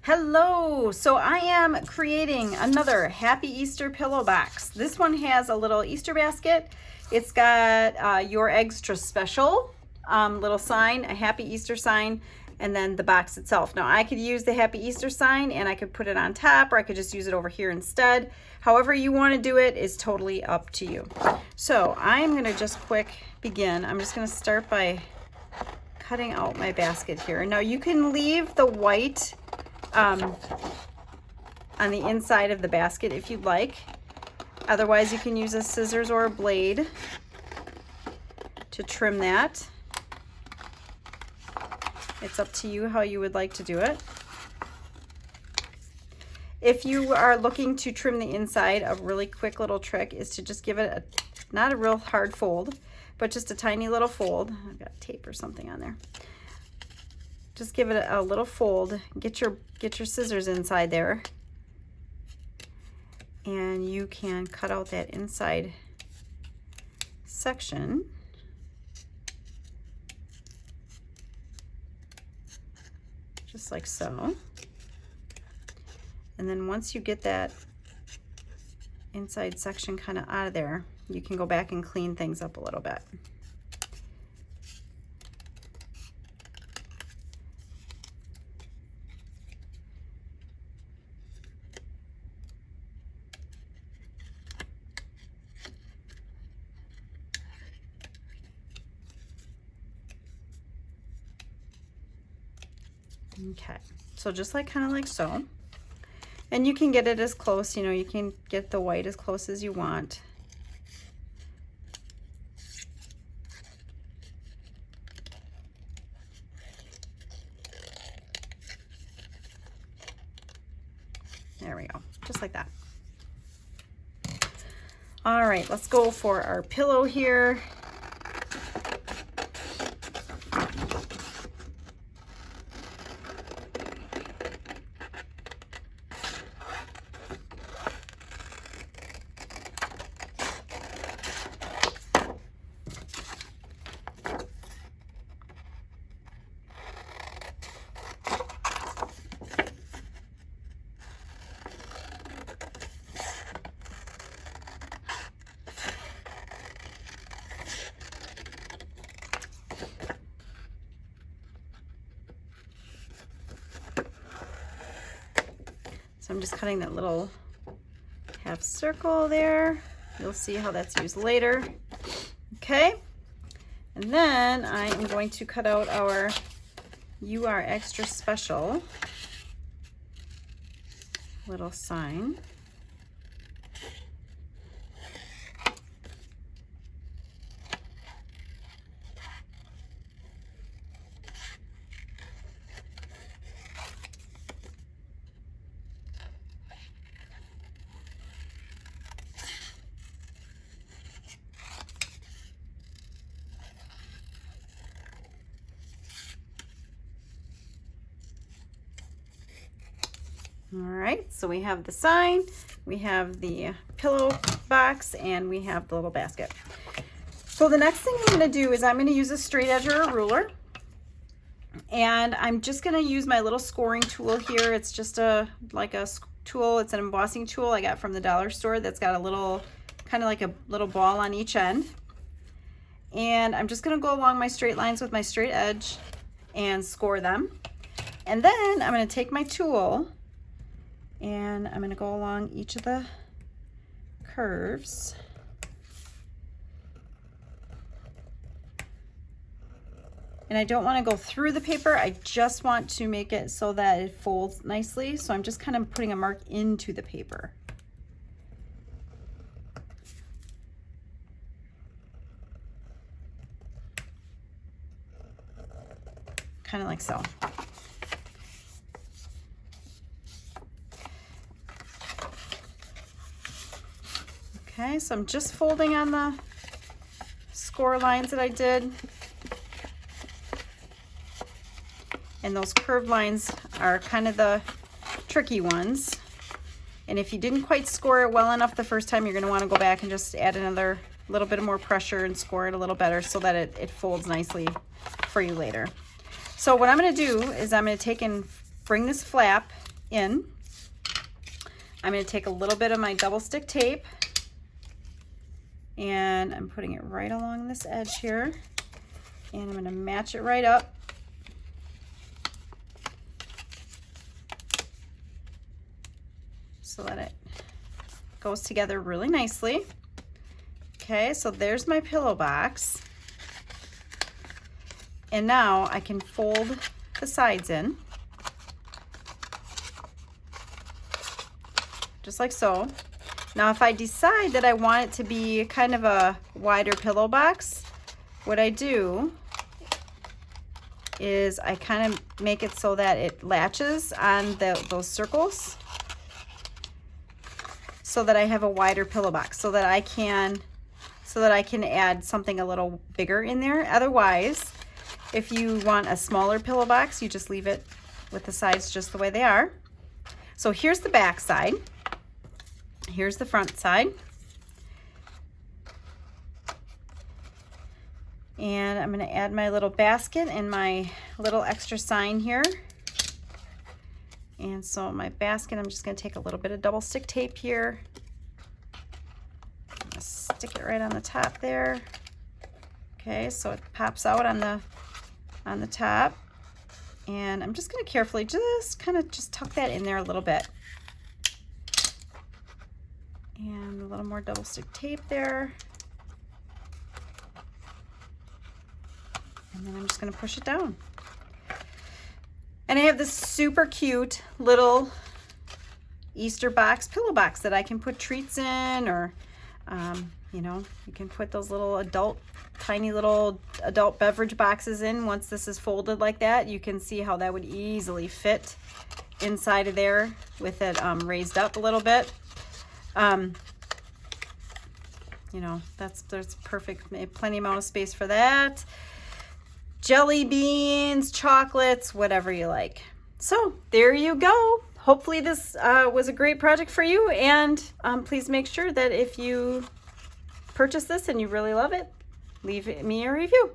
Hello! So I am creating another Happy Easter pillow box. This one has a little Easter basket. It's got your Egg-stra Special little sign, a Happy Easter sign, and then the box itself. Now I could use the Happy Easter sign and I could put it on top, or I could just use it over here instead. However you want to do it is totally up to you. So I'm going to just begin. I'm just going to start by cutting out my basket here. Now you can leave the white on the inside of the basket if you'd like. Otherwise you can use a scissors or a blade to trim that. It's up to you how you would like to do it. If you are looking to trim the inside, a really quick little trick is to just give it not a real hard fold, but just a tiny little fold. I've got tape or something on there. Just give it a little fold. Get your scissors inside there, and you can cut out that inside section. Just like so. And then once you get that inside section kind of out of there, you can go back and clean things up a little bit. Okay, so just like kind of like so. And you can get it as close, you can get the white as close as you want. There we go, just like that. All right, let's go for our pillow here. So I'm just cutting that little half circle there. You'll see how that's used later. Okay, and then I am going to cut out our "You Are Extra Special" little sign. All right, so we have the sign, we have the pillow box, and we have the little basket. So the next thing I'm going to do is I'm going to use a straight edge or a ruler, and I'm just going to use my little scoring tool here. It's just like a tool. It's an embossing tool I got from the dollar store that's got a little, kind of like a little ball on each end. And I'm just going to go along my straight lines with my straight edge and score them. And then I'm going to take my tool and I'm going to go along each of the curves. And I don't want to go through the paper. I just want to make it so that it folds nicely. So I'm just kind of putting a mark into the paper. Kind of like so. Okay, so I'm just folding on the score lines that I did. And those curved lines are kind of the tricky ones. And if you didn't quite score it well enough the first time, you're going to want to go back and just add another little bit more pressure and score it a little better so that it folds nicely for you later. So what I'm going to do is I'm going to take and bring this flap in. I'm going to take a little bit of my double stick tape and I'm putting it right along this edge here, and I'm going to match it right up. So that it goes together really nicely. Okay, so there's my pillow box. And now I can fold the sides in, just like so. Now if I decide that I want it to be kind of a wider pillow box, what I do is I kind of make it so that it latches on those circles, so that I have a wider pillow box, so that I can add something a little bigger in there. Otherwise, if you want a smaller pillow box, you just leave it with the sides just the way they are. So here's the back side. Here's the front side. And I'm going to add my little basket and my little extra sign here. And so my basket, I'm just going to take a little bit of double stick tape here. I'm going to stick it right on the top there. Okay, so it pops out on the top. And I'm just going to carefully just tuck that in there a little bit. And a little more double stick tape there. And then I'm just going to push it down. And I have this super cute little Easter box, pillow box, that I can put treats in, or you know, you can put those little tiny little adult beverage boxes in. Once this is folded like that, you can see how that would easily fit inside of there with it raised up a little bit. You know, there's perfect, plenty amount of space for that. Jelly beans, chocolates, whatever you like. So there you go. Hopefully this was a great project for you, and please make sure that if you purchase this and you really love it, leave me a review.